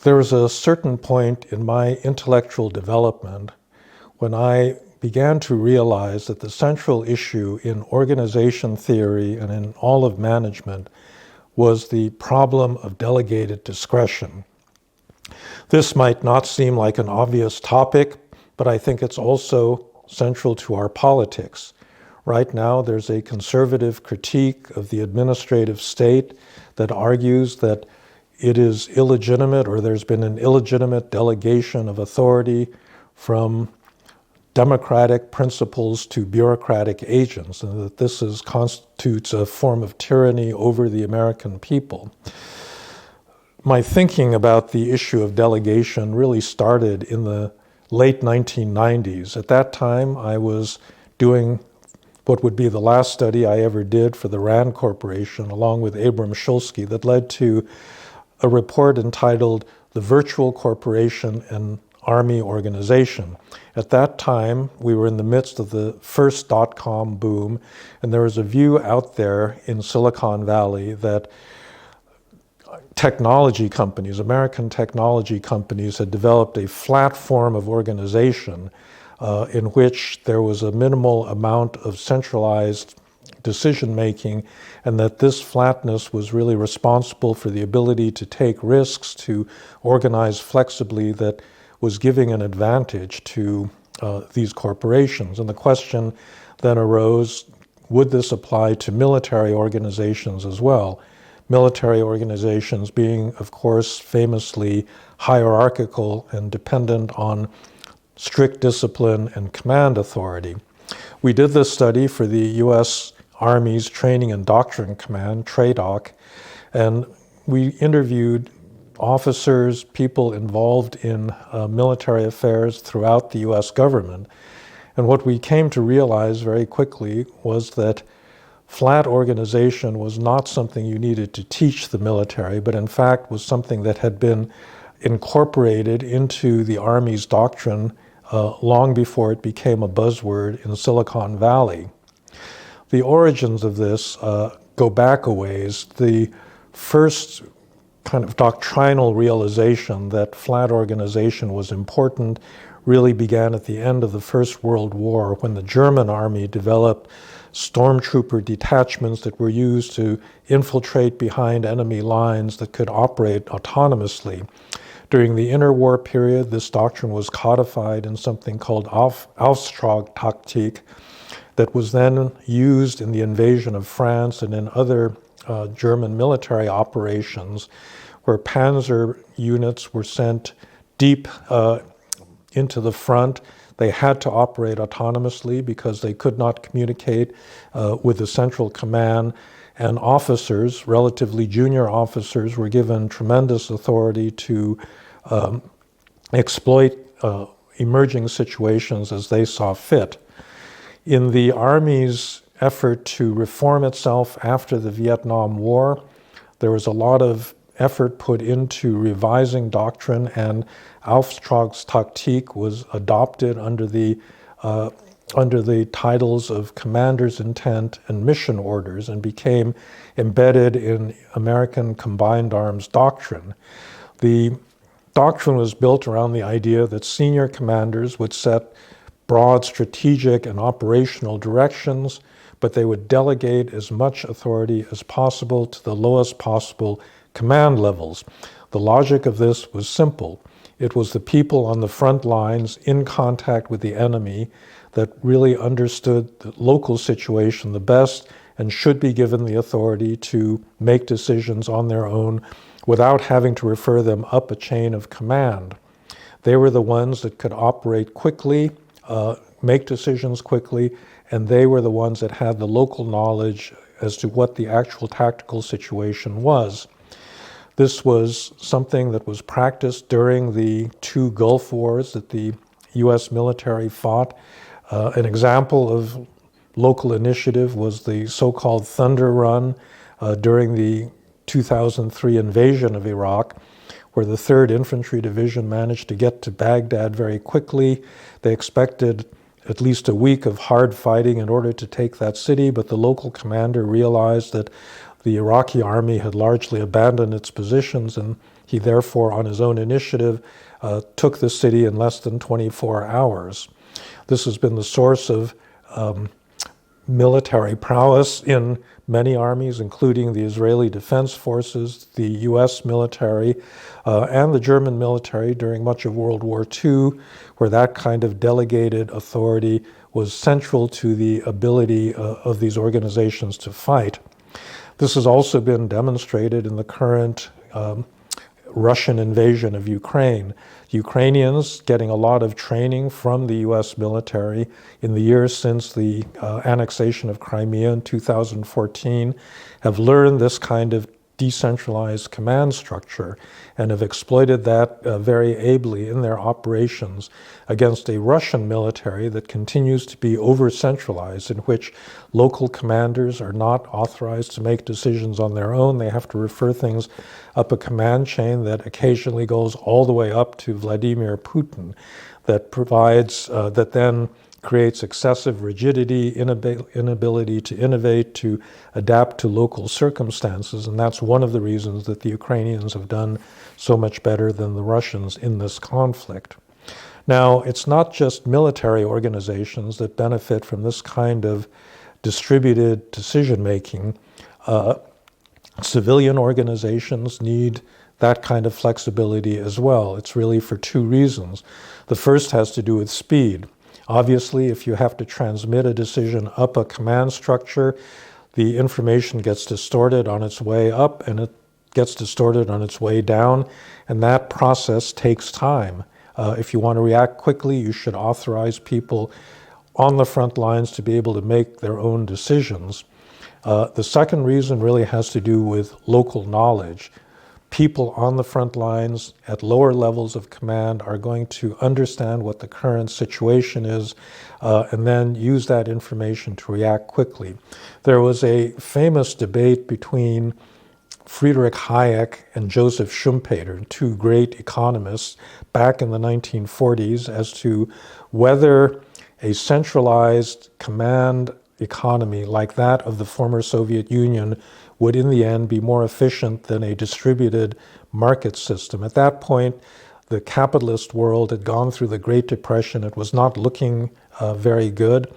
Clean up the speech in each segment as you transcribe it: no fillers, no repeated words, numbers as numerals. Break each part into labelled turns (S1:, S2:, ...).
S1: There was a certain point in my intellectual development when I began to realize that the central issue in organization theory and in all of management was the problem of delegated discretion. This might not seem like an obvious topic, but I think it's also central to our politics. Right now, there's a conservative critique of the administrative state that argues that it is illegitimate, or there's been an illegitimate delegation of authority from democratic principles to bureaucratic agents, and that this constitutes a form of tyranny over the American people. My thinking about the issue of delegation really started in the late 1990s. At that time, I was doing what would be the last study I ever did for the RAND Corporation, along with Abram Shulsky, that led to a report entitled The Virtual Corporation and Army Organization. At that time, we were in the midst of the first dot-com boom, and there was a view out there in Silicon Valley that technology companies, American technology companies, had developed a flat form of organization in which there was a minimal amount of centralized decision-making, and that this flatness was really responsible for the ability to take risks, to organize flexibly, that was giving an advantage to these corporations. And the question then arose, would this apply to military organizations as well? Military organizations being, of course, famously hierarchical and dependent on strict discipline and command authority. We did this study for the U.S. Army's Training and Doctrine Command, TRADOC, and we interviewed officers, people involved in military affairs throughout the U.S. government. And what we came to realize very quickly was that flat organization was not something you needed to teach the military, but in fact was something that had been incorporated into the Army's doctrine long before it became a buzzword in Silicon Valley. The origins of this go back a ways. The first kind of doctrinal realization that flat organization was important really began at the end of the First World War, when the German army developed stormtrooper detachments that were used to infiltrate behind enemy lines that could operate autonomously. During the interwar period, this doctrine was codified in something called Auftragstaktik that was then used in the invasion of France and in other German military operations, where panzer units were sent deep into the front. They had to operate autonomously because they could not communicate with the central command, and officers, relatively junior officers, were given tremendous authority to exploit emerging situations as they saw fit. In the Army's effort to reform itself after the Vietnam War, there was a lot of effort put into revising doctrine, and Auftragstaktik was adopted under the titles of commander's intent and mission orders, and became embedded in American combined arms doctrine. The doctrine was built around the idea that senior commanders would set broad strategic and operational directions, but they would delegate as much authority as possible to the lowest possible command levels. The logic of this was simple. It was the people on the front lines in contact with the enemy that really understood the local situation the best and should be given the authority to make decisions on their own without having to refer them up a chain of command. They were the ones that could operate quickly, make decisions quickly, and they were the ones that had the local knowledge as to what the actual tactical situation was. This was something that was practiced during the two Gulf Wars that the U.S. military fought. An example of local initiative was the so-called Thunder Run during the 2003 invasion of Iraq, where the 3rd Infantry Division managed to get to Baghdad very quickly. They expected at least a week of hard fighting in order to take that city, but the local commander realized that the Iraqi army had largely abandoned its positions, and He therefore, on his own initiative, took the city in less than 24 hours. This has been the source of military prowess in many armies, including the Israeli Defense Forces, the US military, and the German military during much of World War II, where that kind of delegated authority was central to the ability of these organizations to fight. This has also been demonstrated in the current Russian invasion of Ukraine. Ukrainians getting a lot of training from the US military in the years since the annexation of Crimea in 2014 have learned this kind of decentralized command structure and have exploited that very ably in their operations against a Russian military that continues to be over-centralized, in which local commanders are not authorized to make decisions on their own. They have to refer things up a command chain that occasionally goes all the way up to Vladimir Putin, that provides, that then creates excessive rigidity, inability to innovate, to adapt to local circumstances, and that's one of the reasons that the Ukrainians have done so much better than the Russians in this conflict. Now, it's not just military organizations that benefit from this kind of distributed decision-making. Civilian organizations need that kind of flexibility as well. It's really for two reasons. The first has to do with speed. Obviously, if you have to transmit a decision up a command structure, the information gets distorted on its way up and it gets distorted on its way down, and that process takes time. If you want to react quickly, you should authorize people on the front lines to be able to make their own decisions. The second reason really has to do with local knowledge. People on the front lines at lower levels of command are going to understand what the current situation is and then use that information to react quickly. There was a famous debate between Friedrich Hayek and Joseph Schumpeter, two great economists, back in the 1940s as to whether a centralized command economy like that of the former Soviet Union would in the end be more efficient than a distributed market system. At that point, the capitalist world had gone through the Great Depression. It was not looking very good.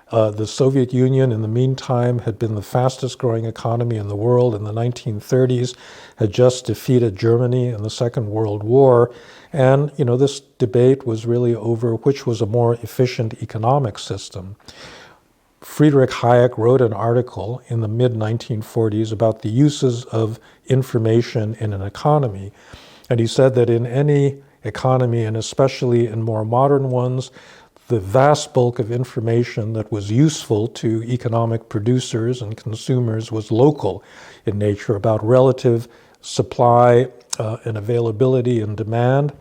S1: The Soviet Union, in the meantime, had been the fastest growing economy in the world in the 1930s, had just defeated Germany in the Second World War. And, this debate was really over which was a more efficient economic system. Friedrich Hayek wrote an article in the mid-1940s about the uses of information in an economy. And he said that in any economy, and especially in more modern ones, the vast bulk of information that was useful to economic producers and consumers was local in nature, about relative supply and availability and demand.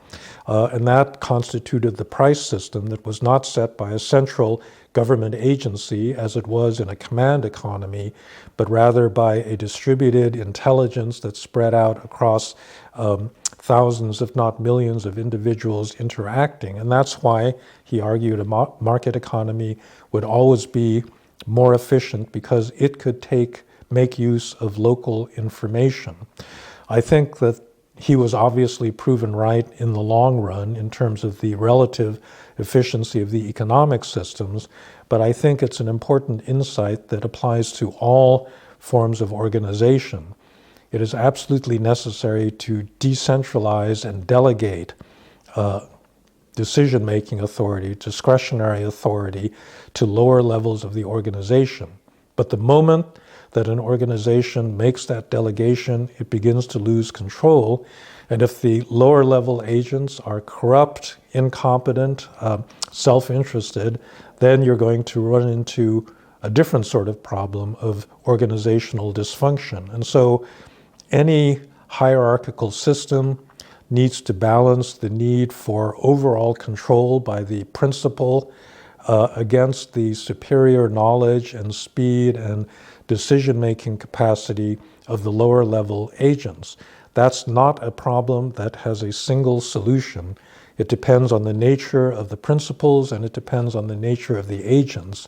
S1: And that constituted the price system that was not set by a central government agency as it was in a command economy, but rather by a distributed intelligence that spread out across thousands, if not millions, of individuals interacting. And that's why he argued a market economy would always be more efficient, because it could make use of local information. I think that he was obviously proven right in the long run in terms of the relative efficiency of the economic systems, but I think it's an important insight that applies to all forms of organization. It is absolutely necessary to decentralize and delegate decision-making authority, discretionary authority, to lower levels of the organization. But the moment that an organization makes that delegation, it begins to lose control. And if the lower level agents are corrupt, incompetent, self-interested, then you're going to run into a different sort of problem of organizational dysfunction. And so any hierarchical system needs to balance the need for overall control by the principal against the superior knowledge and speed and decision-making capacity of the lower level agents. That's not a problem that has a single solution. It depends on the nature of the principles and it depends on the nature of the agents.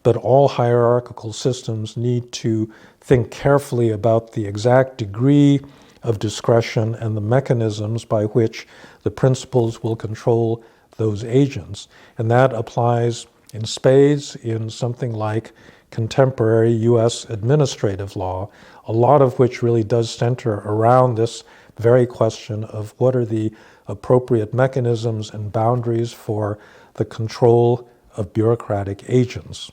S1: But all hierarchical systems need to think carefully about the exact degree of discretion and the mechanisms by which the principals will control those agents. And that applies in spades in something like contemporary U.S. administrative law, a lot of which really does center around this very question of what are the appropriate mechanisms and boundaries for the control of bureaucratic agents.